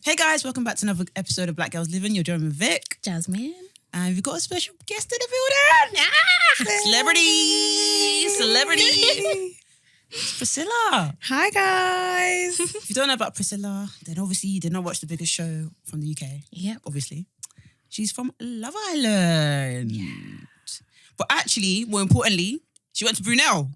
Hey guys, welcome back to another episode of Black Girls Living. You're joining with Vic. Jasmine. And we've got a special guest in the building. Celebrity. It's Priscilla. Hi guys. If you don't know about Priscilla, then obviously you did not watch the biggest show from the UK. Yep. Obviously. She's from Love Island. Yeah. But actually, more importantly, she went to Brunel.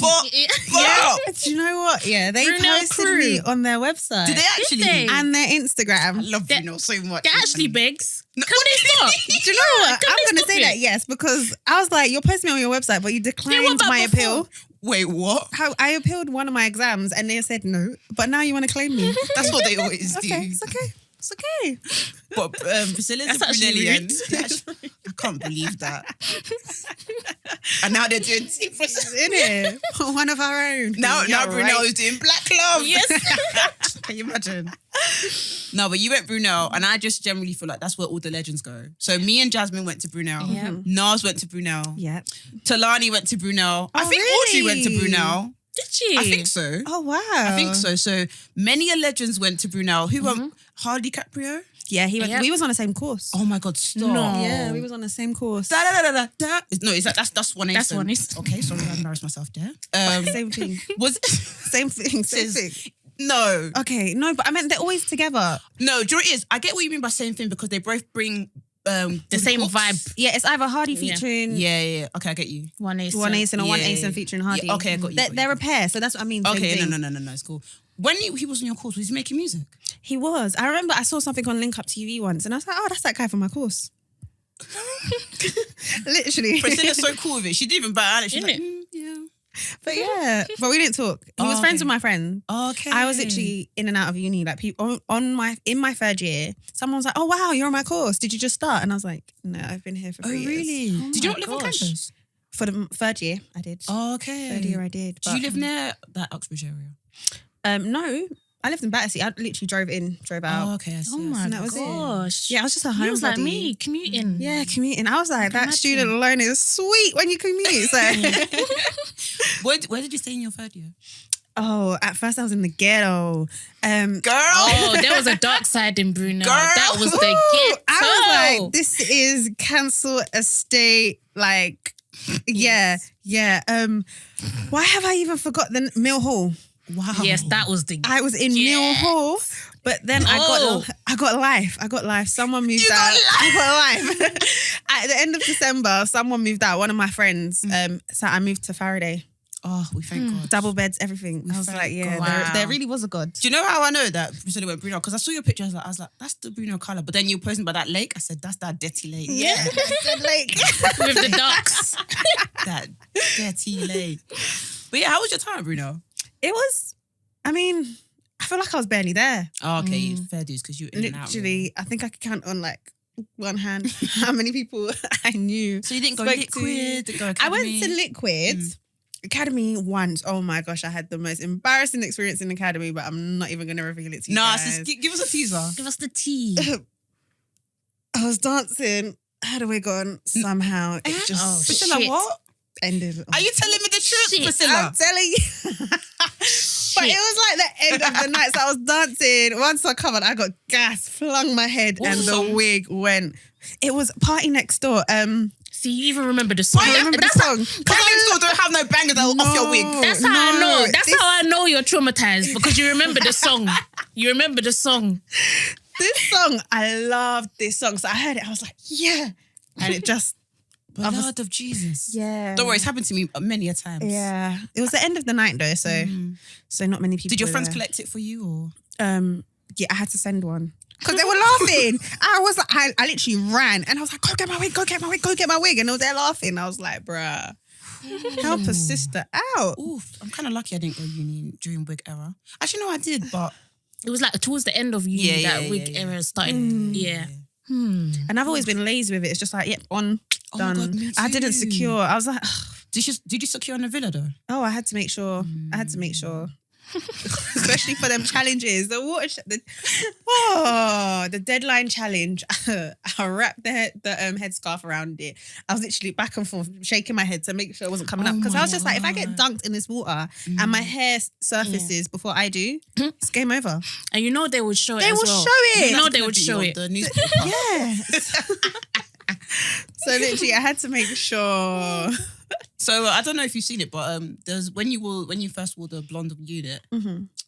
But Do you know what? Yeah, they Brunel posted crew. me on their website. did they actually? Did they? And their Instagram. I love Brunel so much. They're actually bigs. No. Can they stop? Do you know what? Can I'm they going to stop say it? that, yes, because I was like, you're posting me on your website, but you declined about my before? appeal. Wait, what? How I appealed one of my exams and they said no, but now you want to claim me. That's what they always do. Okay, it's okay. It's okay. But Priscilla's That's a actually Brunelian. rude. Yeah, I can't believe that. And now they're doing Team Priscilla. In it. One of our own. Now Yeah, Brunel right. is doing Black Club. Yes. Can you imagine? No, but you went Brunel, and I just generally feel like that's where all the legends go. So me and Jasmine went to Brunel. Yeah. Nas went to Brunel. Yeah. Talani went to Brunel. I Oh, think Audrey went to really? Brunel. Did she? I think so. Oh, wow. I think so. So many a legends went to Brunel. Who went? Hardy Caprio? Yeah, Yep. we was on the same course. Oh my God, stop. No. Yeah, we was on the same course. Da, da, da, da, da. No, is that's one. That's one is. Okay, sorry, I embarrassed myself there. Same thing. Was Same thing. Same thing. no, Okay, no, but I meant they're always together. no. Do you know what it is? I get what you mean by same thing because they both bring The good same hooks. vibe. Yeah, it's either Hardy Yeah. featuring Yeah. Okay, I get you. One ace. one Ace and one Yeah, Ace and yeah. featuring Hardy. Yeah, okay, I got you, got you. They're a pair, so that's what I mean. Same Okay, thing. no, it's cool. When he was on your course, was he making music? He was. I remember I saw something on Link Up TV once, and I was like, oh, that's that guy from my course. Literally. Priscilla's so cool with it. She didn't even bat it. She's like, Innit? yeah. But yeah, but we didn't talk. He was friends okay. with my friend. Okay. I was literally in and out of uni. Like people in my third year, someone was like, "Oh wow, you're on my course. Did you just start?" And I was like, "No, I've been here for 3 years." really? Did you my not live on gosh. campus? For the third year, I did. Okay. Third year, I did. Do you live near that Uxbridge area? No, I lived in Battersea. I literally drove out. Oh, okay. I see. Oh I my see. And that was it. gosh. Yeah, I was just a He was like homebody. me, commuting. Yeah, commuting. I was like, that imagine. student loan is sweet when you commute. So, Where did you stay in your third year? at first I was in the ghetto. Girl. Oh, there was a dark side in Brunel. Girl. That was the Ooh, ghetto. I was like, this is cancel estate. Like, yeah. Why have I even forgotten Mill Hall? Wow. Yes, that was the. I was in Mill Hall, but then Oh. I got life. Someone moved You out. got I got life. At the end of December, someone moved out. One of my friends. So I moved to Faraday. Oh, we thank God. Double beds, everything. I was thank like, yeah, God. there, Wow. there really was a God. Do you know how I know that Priscilla went Brunel? Because I saw your picture. I was like, that's the Brunel colour. But then you were posting by that lake. I said, that's that dirty lake. Yeah, like with the ducks. That dirty lake. But yeah, how was your time, Brunel? it was. I mean, I feel like I was barely there. Oh, okay. Fair dues because you were in and out. Literally, I think I could count on like one hand how many people I knew. So you didn't go spoke Liquid, didn't go I went Academy? to Liquid Academy once. Oh my gosh, I had the most embarrassing experience in Academy, but I'm not even going to reveal it to you Nah, guys. sis, give us a teaser. Give us the tea. I was dancing, had a wig on, somehow it just Oh, Priscilla, shit. what? ended. Are you telling me the truth, Shit. Priscilla? I'm telling you. But it was like the end of the night. So I was dancing. Once I covered, I got gas, flung my head, What and was the the song? wig went. It was Party Next Door. See, you even remember the song. I remember the That's song. Party Next Door don't have no bangers off your wig. That's how I know. That's this- how I know you're traumatized because you remember the song. You remember the song. This song, I loved this song. So I heard it, I was like, yeah. And it just, Blood of Jesus. yeah. Don't worry, it's happened to me many a times. Yeah. It was the end of the night though, so not many people. Did your were friends there. collect it for you or? Yeah, I had to send one. Because they were laughing. I was like, I literally ran and I was like, go get my wig. And they were there laughing. I was like, bruh, help a sister out. Oof, I'm kind of lucky I didn't go uni during wig era. Actually, no, I did, but It was like towards the end of uni that wig era started. Yeah. And I've always been lazy with it. It's just like, yep, on, Oh my done. God, me I didn't too. secure. I was like, did you secure in the villa though? oh, I had to make sure. I had to make sure. especially for them challenges. The the deadline challenge. I wrapped the headscarf around it. I was literally back and forth shaking my head to make sure it wasn't coming up, because I was just like, if I get dunked in this water and my hair surfaces before I do, it's game over. And you know they would show it. They as will well. show it. You know they would show it. The newspaper. Yeah. So literally, I had to make sure. So I don't know if you've seen it, but there's when you first wore the blonde unit.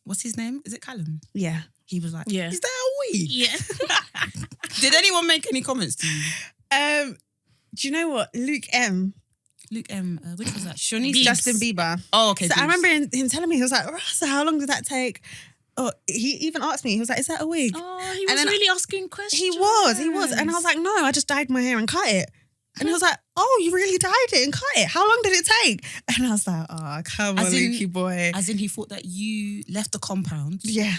What's his name? Is it Callum? Yeah. He was like, Yeah. "Is that a wig?" Yeah. Did anyone make any comments to you? Do you know what? Luke M. Which was that? Shanice? Justin Bieber. Oh, okay. So I Biebs. remember him telling me, he was like, "So how long did that take?" Oh, he even asked me, he was like, "Is that a wig?" Oh, he And was then really asking questions. He was. And I was like, "No, I just dyed my hair and cut it." And he was like, "Oh, you really dyed it and cut it? How long did it take?" And I was like, "Oh, come on, Lukey boy." As in, he thought that you left the compound. Yeah.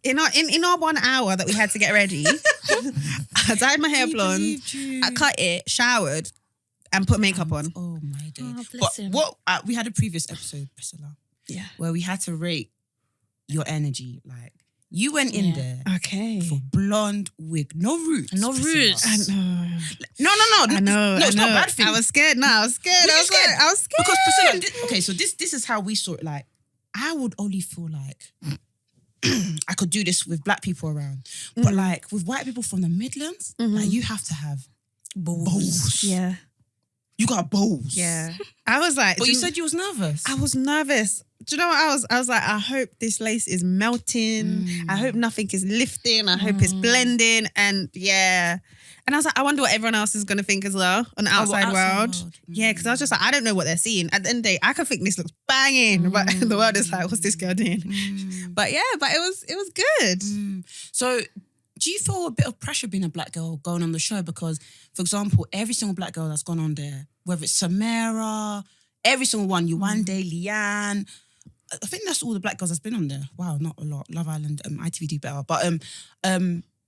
In our 1 hour that we had to get ready, I dyed my hair He blonde, believed you. I cut it, showered, and put makeup on. Oh my day! Oh, But bless him. we had a previous episode, Priscilla, Yeah. where we had to rate your energy. Like you went in there Okay. for blonde wig, no roots, No Priscilla. roots. I know. No. I know. No, it's not a I know. bad thing. I was scared. No, I was scared. Were you I was scared? Like, I was scared. Because Priscilla, okay, so this is how we saw it. Like, I would only feel like I could do this with black people around, but like with white people from the Midlands, like you have to have balls. Yeah. You got balls. Yeah. I was like, But you said you was nervous. I was nervous. Do you know what I was? I was like, I hope this lace is melting. I hope nothing is lifting. I hope it's blending. And yeah. And I was like, I wonder what everyone else is going to think as well on the outside world. Yeah, because I was just like, I don't know what they're seeing. At the end of the day, I could think this looks banging, but the world is like, what's this girl doing? But yeah, but it was good. So do you feel a bit of pressure being a black girl going on the show? Because, for example, every single black girl that's gone on there, whether it's Samara, every single one, Yuande, Leanne, I think that's all the black girls that's been on there. Wow, not a lot. Love Island, ITV do better. But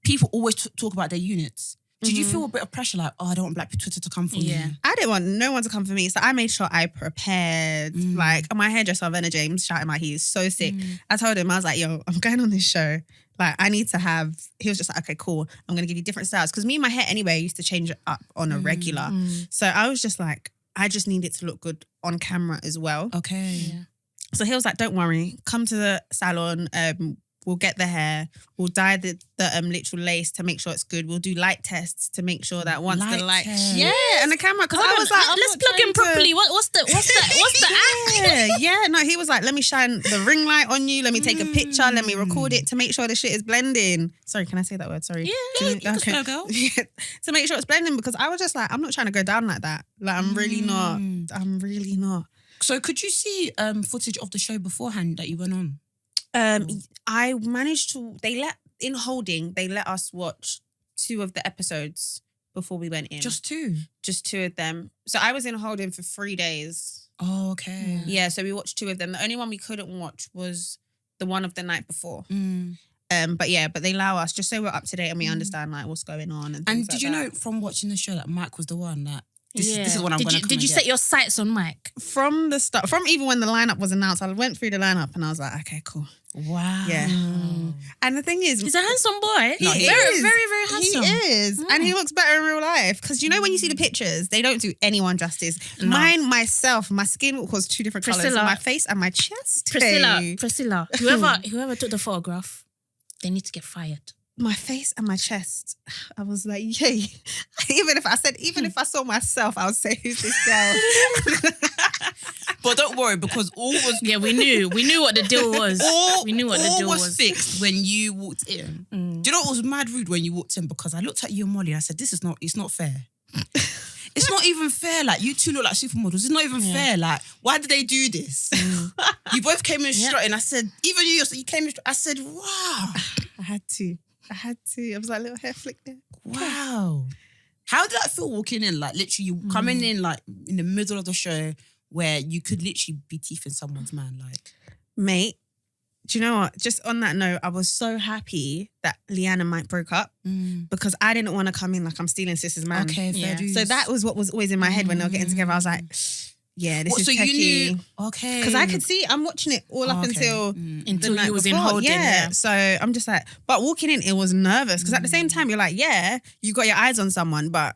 people always talk about their units. Did you feel a bit of pressure, like, oh, I don't want black Twitter to come for me? I didn't want no one to come for me. So I made sure I prepared. Like, my hairdresser, Venna James, shouting out, he is so sick. I told him, I was like, yo, I'm going on this show. Like, I need to have, he was just like, okay, cool. I'm going to give you different styles. Because me and my hair anyway, I used to change it up on a regular. So I was just like, I just need it to look good on camera as well. Okay. Yeah. So he was like, don't worry, come to the salon. We'll get the hair. We'll dye the literal lace to make sure it's good. We'll do light tests to make sure that once the light, and the camera. Because I was like, let's plug in properly. What's the yeah. No, he was like, let me shine the ring light on you. Let me take a picture. Let me record it to make sure the shit is blending. Sorry, can I say that word? Sorry. Yeah, you can say it, girl. Yeah, to make sure it's blending, because I was just like, I'm not trying to go down like that. Like, I'm really not. So could you see footage of the show beforehand that you went on? I managed to. They let us watch 2 of the episodes before we went in. Just 2? Just 2 of them. So I was in holding for 3 days. Oh, okay. Yeah, so we watched 2 of them. The only one we couldn't watch was the one of the night before. But they allow us just so we're up to date and we understand like what's going on and things. And did you know from watching the show that Mike was the one that this is what I'm going to Did you set your sights on Mike? From the start, from even when the lineup was announced, I went through the lineup and I was like, okay, cool. Wow. Yeah. And the thing is, He's a handsome boy. He very, is. very, very handsome. He is. And he looks better in real life. Because you know when you see the pictures, they don't do anyone justice. Mine, myself, my skin was 2 different colours. Priscilla. My face and my chest. Priscilla. Whoever took the photograph, they need to get fired. My face and my chest. I was like, yay. Even if I saw myself, I would say, who's this girl? But don't worry, because all was Yeah, we knew what the deal was. We knew what the deal was fixed when you walked in. Do you know what was mad rude when you walked in? Because I looked at you and Molly and I said, it's not fair. It's not even fair. Like, you two look like supermodels. It's not even fair. Like, why did they do this? You both came in strutting. I said, even you came in. I said, wow. I had to. I was like, little hair flick there. Wow. How did that feel walking in? Like, literally, you coming in like in the middle of the show where you could literally be teething someone's man. Like, mate, do you know what? Just on that note, I was so happy that Leanne and Mike broke up because I didn't want to come in like I'm stealing Sis's man. Okay, fair dues. So that was what was always in my head when they were getting together. I was like, yeah, this What, is so techie. you knew? Okay. Because I could see, I'm watching it all up Okay. Until the night you was in before. holding. Yeah. So I'm just like, but walking in, it was nervous because at the same time, you're like, yeah, you got your eyes on someone, but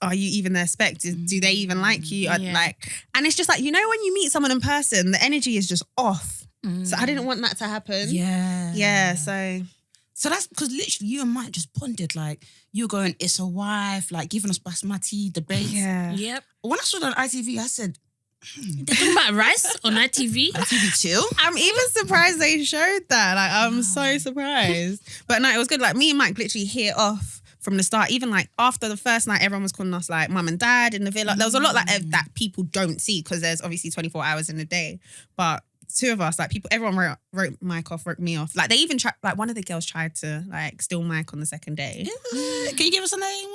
are you even their spec? Do they even like you? Yeah. Like, and it's just like, you know, when you meet someone in person, the energy is just off. So I didn't want that to happen. Yeah. Yeah. So that's because literally you and Mike just bonded. Like, you're going, it's a wife, like giving us basmati debates. Yeah. Yep. When I saw it on ITV, I said, They're talking about rice on ITV. ITV chill? I'm even surprised they showed that. Like, I'm so surprised. But no, it was good. Like, me and Mike literally hit it off from the start. Even like after the first night, everyone was calling us like mum and dad in the villa. There was a lot like that people don't see because there's obviously 24 hours in a day. But two of us, like people, everyone wrote Mike off, wrote me off. Like they even tried, like one of the girls tried to like steal Mike on the second day. Can you give us a name?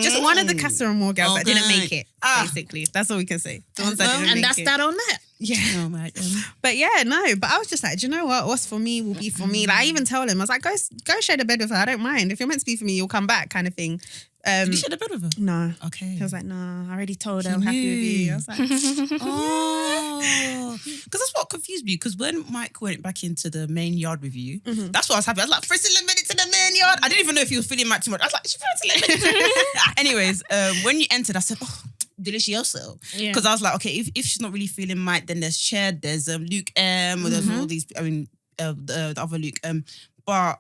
Just one of the Casa Amor girls that didn't Okay. make it, basically. That's all we can say. The ones that didn't And make that's it. that on that. Yeah. Oh, my God. But yeah, no. But I was just like, do you know what? What's for me will be for me. Like I even told him, I was like, go share the bed with her. I don't mind. If you're meant to be for me, you'll come back, kind of thing. Did you share the bed with her? No. Okay. He was like, no, I already told her He I'm happy with you. knew. I was like, Oh, because that's what confused me. Because when Mike went back into the main yard with you, that's what I was happy. I was like, Priscilla made it to the main yard. I didn't even know if he was feeling Mike too much. I was like, Priscilla made it. Anyways, when you entered, I said, oh, delicioso. Yeah. Because I was like, okay, if she's not really feeling Mike, then there's Ched, there's Luke M, or there's all these. I mean, the other Luke M. But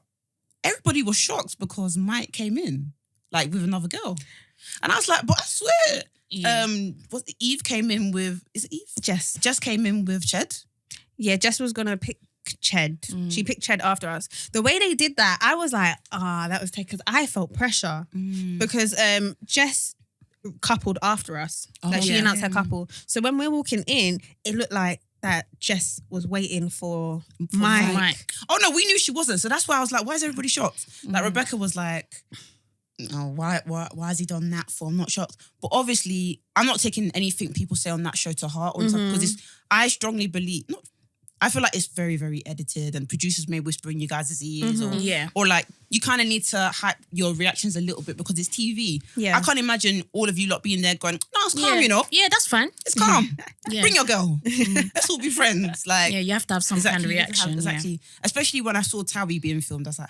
everybody was shocked because Mike came in like with another girl, and I was like, but I swear. Yeah. Was Eve came in with, is it Eve? Jess. Jess came in with Ched. Yeah, Jess was going to pick Ched. She picked Ched after us. The way they did that, I was like, that was because I felt pressure. Because Jess coupled after us. Like she yeah. announced her couple. So when we're walking in, it looked like that Jess was waiting for Mike. Mike. Oh no, we knew she wasn't. So that's why I was like, why is everybody shocked? Like Rebecca was like, oh, why has he done that for? I'm not shocked. But obviously, I'm not taking anything people say on that show to heart because I strongly believe, I feel like it's very, very edited and producers may whisper in you guys' ears or like you kind of need to hype your reactions a little bit because it's TV. Yeah. I can't imagine all of you lot being there going, no, it's calm, you know. Yeah, that's fine. It's calm. Yeah. Bring your girl. Let's all be friends. Like, Yeah, you have to have some kind of reaction. Exactly. Especially when I saw Towie being filmed, I was like,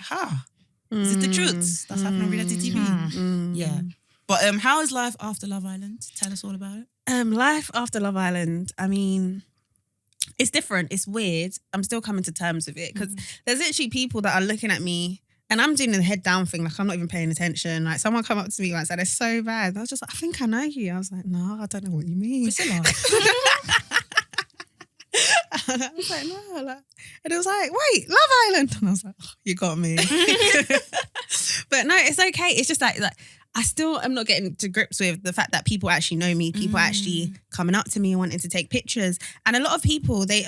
is it the truth? That's happening on reality TV. Yeah. But how is life after Love Island? Tell us all about it. Life after Love Island, I mean, it's different. It's weird. I'm still coming to terms with it because there's literally people that are looking at me and I'm doing the head down thing. Like I'm not even paying attention. Like someone come up to me and said, it's so bad. I was just like, I think I know you. I was like, no, I don't know what you mean. Priscilla. And I was like, no. Like, and it was like, wait, Love Island. And I was like, oh, you got me. But no, it's okay. It's just like I still am not getting to grips with the fact that people actually know me. People actually coming up to me and wanting to take pictures. And a lot of people, they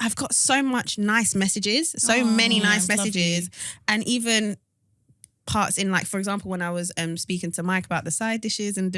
I've got so much nice messages, many nice messages. And even parts in like, for example, when I was speaking to Mike about the side dishes and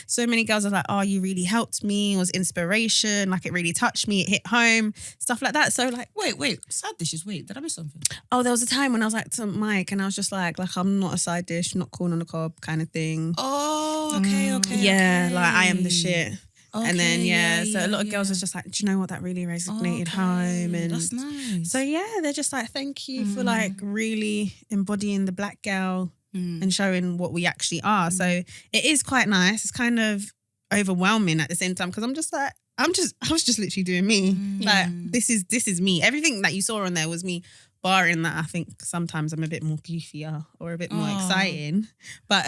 so many girls are like, oh, you really helped me. It was inspiration. Like it really touched me. It hit home. Stuff like that. So like, Wait. Side dishes. Wait, did I miss something? oh, there was a time when I was like to Mike and I was just like I'm not a side dish, not corn on the cob kind of thing. Oh, okay. Yeah, like I am the shit. And then, Okay, so a lot of girls was just like, do you know what, that really resonated home? And that's nice. so, yeah, they're just like, thank you for like really embodying the black girl and showing what we actually are. So it is quite nice. It's kind of overwhelming at the same time because I'm just like, I was just literally doing me. Like, this is me. Everything that you saw on there was me, barring that I think sometimes I'm a bit more goofier or a bit more exciting. But,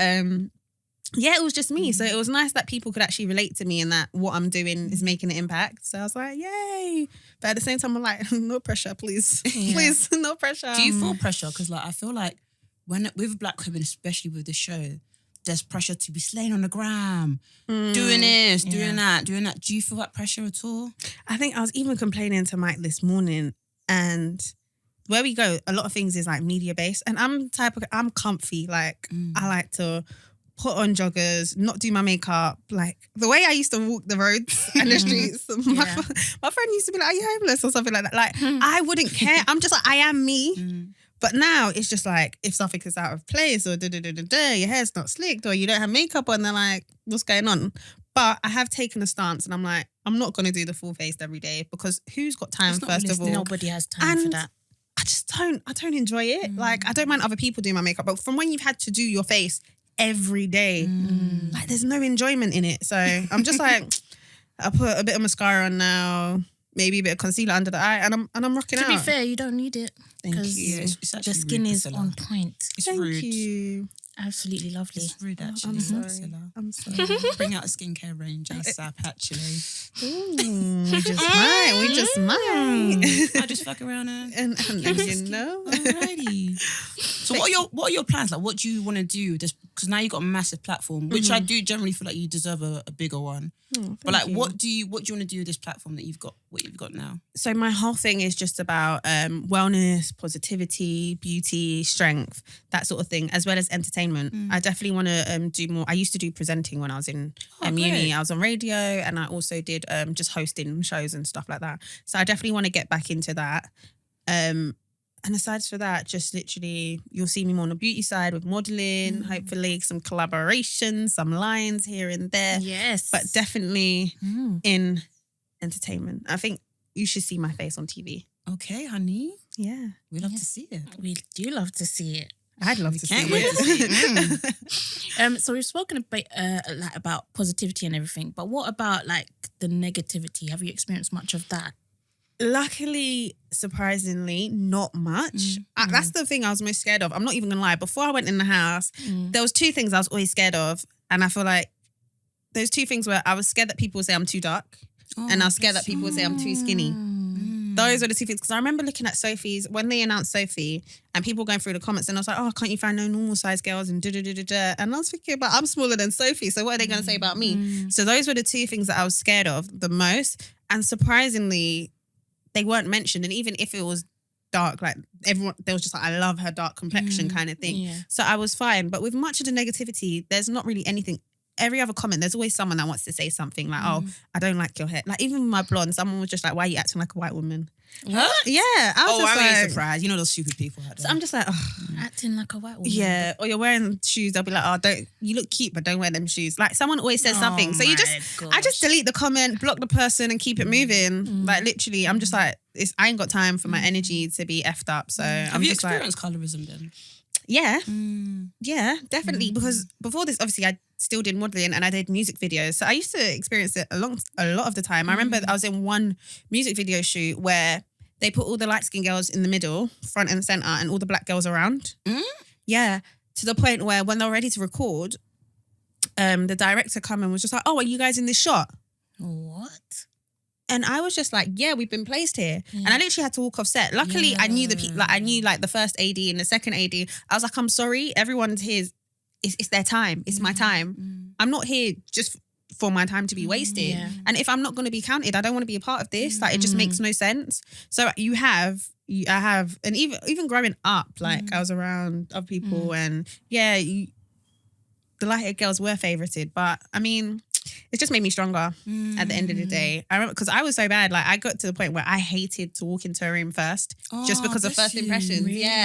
yeah, it was just me. So it was nice that people could actually relate to me and that what I'm doing is making an impact. So I was like, yay. But at the same time, I'm like, no pressure, please. Please, no pressure. Do you feel pressure? Because like I feel like when with black women, especially with the show, there's pressure to be slain on the gram, doing this, doing that. Do you feel that pressure at all? I think I was even complaining to Mike this morning and where we go, a lot of things is like media based and I'm comfy. Like I like to put on joggers, not do my makeup. Like the way I used to walk the roads and the streets, my friend used to be like, are you homeless or something like that? Like I wouldn't care. I'm just like, I am me. But now it's just like, if something is out of place or your hair's not slicked or you don't have makeup on, they're like, what's going on? But I have taken a stance and I'm like, I'm not going to do the full face every day because who's got time, It's not first of all? Nobody has time for And that. I don't enjoy it. Like, I don't mind other people doing my makeup, but from when you've had to do your face every day, like, there's no enjoyment in it. So I'm just like, I put a bit of mascara on now, maybe a bit of concealer under the eye, and I'm rocking out. To be fair, you don't need it. Thank Because you. It's actually the skin rude, is Priscilla. on point. It's Thank rude. you. Absolutely lovely. It's rude, actually. I'm sorry. Priscilla. I'm sorry. Bring out a skincare range ASAP, actually. Ooh, we just might. We just might. I just fuck around and And you know. Alrighty. So what are your plans? Like, what do you want to do? Just because now you've got a massive platform, which I do generally feel like you deserve a bigger one. But like, what do you want to do with this platform that you've got? What you've got now? So my whole thing is just about wellness, positivity, beauty, strength, that sort of thing, as well as entertainment. I definitely want to do more. I used to do presenting when I was in uni. great. I was on radio and I also did just hosting shows and stuff like that. So I definitely want to get back into that. And aside from that, just literally, you'll see me more on the beauty side with modelling, hopefully some collaborations, some lines here and there. Yes. But definitely in entertainment. I think you should see my face on TV. Okay, honey. Yeah. We love to see it. We do love to see it. I'd love to see Can't wait it. to see it. So we've spoken a bit like about positivity and everything, but what about like the negativity? Have you experienced much of that? Luckily, surprisingly, not much. That's the thing I was most scared of. I'm not even gonna lie. Before I went in the house, there was two things I was always scared of, and I feel like those two things were I was scared that people would say I'm too dark, and I was scared that people would say I'm too skinny. Those were the two things. Because I remember looking at Sophie's when they announced Sophie, and people going through the comments, and I was like, "Oh, can't you find no normal size girls?" And da. And I was thinking, but I'm smaller than Sophie, so what are they going to say about me? So those were the two things that I was scared of the most, and surprisingly, they weren't mentioned. And even if it was dark, like everyone, they was just like, I love her dark complexion kind of thing. Yeah. So I was fine. But with much of the negativity, there's not really anything. Every other comment, there's always someone that wants to say something like, oh, I don't like your hair. Like even with my blonde, someone was just like, why are you acting like a white woman? What? Yeah. I was just I'm really like, surprised. You know those stupid people out there. so I'm just like, oh, Acting like a white woman. yeah. Or you're wearing shoes, they'll be like, oh, you look cute, but don't wear them shoes. Like someone always says something. So I just delete the comment, block the person and keep it moving. Like literally, I'm just like, I ain't got time for my energy to be effed up. So Have I'm you just like, experienced colorism then? yeah. Yeah, definitely. Because before this, obviously, I still did modelling and I did music videos. So I used to experience it a lot of the time. I remember I was in one music video shoot where they put all the light-skinned girls in the middle, front and centre, and all the black girls around. Yeah, to the point where when they were ready to record, the director come and was just like, oh, are you guys in this shot? What? And I was just like, yeah, we've been placed here. And I literally had to walk off set. Luckily, I knew the people, like I knew like the first AD and the second AD. I was like, I'm sorry, everyone's here. It's their time. It's my time. I'm not here just for my time to be wasted. Yeah. And if I'm not going to be counted, I don't want to be a part of this. Like it just makes no sense. So I have, and even growing up, like I was around other people and yeah, the lighter girls were favorited. But I mean, it just made me stronger at the end of the day. I remember because I was so bad. Like I got to the point where I hated to walk into a room first just because of bless first you. impressions. Really? Yeah.